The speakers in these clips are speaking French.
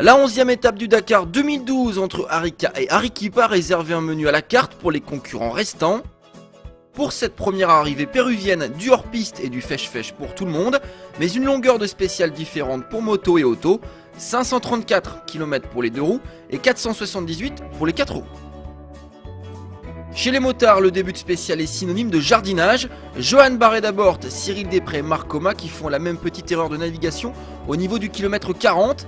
La 11e étape du Dakar 2012 entre Arica et Arequipa réservait un menu à la carte pour les concurrents restants. Pour cette première arrivée péruvienne, du hors-piste et du fèche-fèche pour tout le monde, mais une longueur de spéciale différente pour moto et auto, 534 km pour les 2 roues et 478 pour les 4 roues. Chez les motards, le début de spécial est synonyme de jardinage. Johan Barré-Dabort, Cyril Després et Marc Coma qui font la même petite erreur de navigation au niveau du kilomètre 40.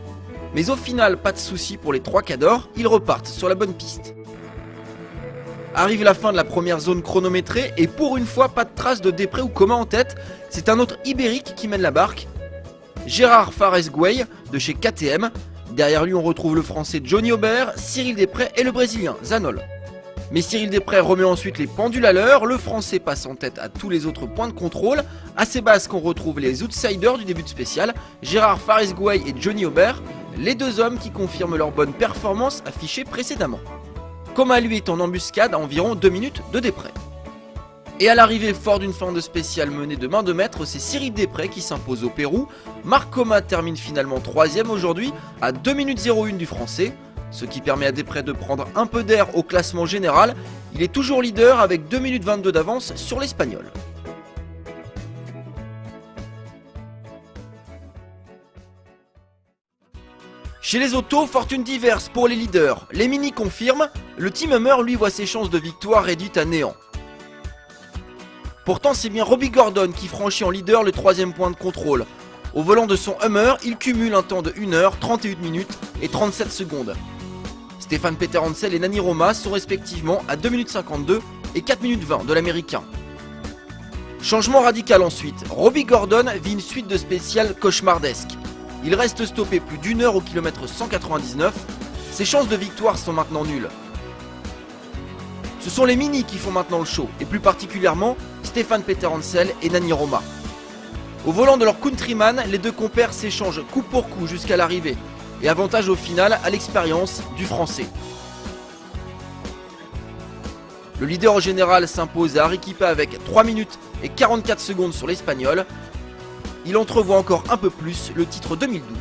Mais au final, pas de soucis pour les 3 cadors, ils repartent sur la bonne piste. Arrive la fin de la première zone chronométrée et pour une fois, pas de trace de Després ou Coma en tête. C'est un autre ibérique qui mène la barque, Gérard Fares-Gueye de chez KTM. Derrière lui, on retrouve le français Johnny Aubert, Cyril Després et le brésilien Zanol. Mais Cyril Després remet ensuite les pendules à l'heure, le français passe en tête à tous les autres points de contrôle. À ses bases qu'on retrouve les outsiders du début de spécial, Gérard Fares-Gueye et Johnny Aubert, les deux hommes qui confirment leur bonne performance affichée précédemment. Coma lui est en embuscade à environ 2 minutes de Després. Et à l'arrivée, fort d'une fin de spécial menée de main de maître, c'est Cyril Després qui s'impose au Pérou. Marc Coma termine finalement 3ème aujourd'hui à 2 minutes 01 du français, ce qui permet à Després de prendre un peu d'air au classement général. Il est toujours leader avec 2 minutes 22 d'avance sur l'Espagnol. Chez les autos, fortune diverse pour les leaders. Les Mini confirment, le Team Hummer lui voit ses chances de victoire réduites à néant. Pourtant c'est bien Robbie Gordon qui franchit en leader le 3ème point de contrôle. Au volant de son Hummer, il cumule un temps de 1 h 31 minutes et 37 secondes. Stefan Peter Hansel et Nani Roma sont respectivement à 2 minutes 52 et 4 minutes 20 de l'américain. Changement radical ensuite, Robbie Gordon vit une suite de spéciales cauchemardesques. Il reste stoppé plus d'1 heure au kilomètre 199, ses chances de victoire sont maintenant nulles. Ce sont les Mini qui font maintenant le show, et plus particulièrement Stefan Peter Hansel et Nani Roma. Au volant de leur countryman, les deux compères s'échangent coup pour coup jusqu'à l'arrivée, et avantage au final à l'expérience du français. Le leader général s'impose à Arequipa avec 3 minutes et 44 secondes sur l'Espagnol. Il entrevoit encore un peu plus le titre 2012.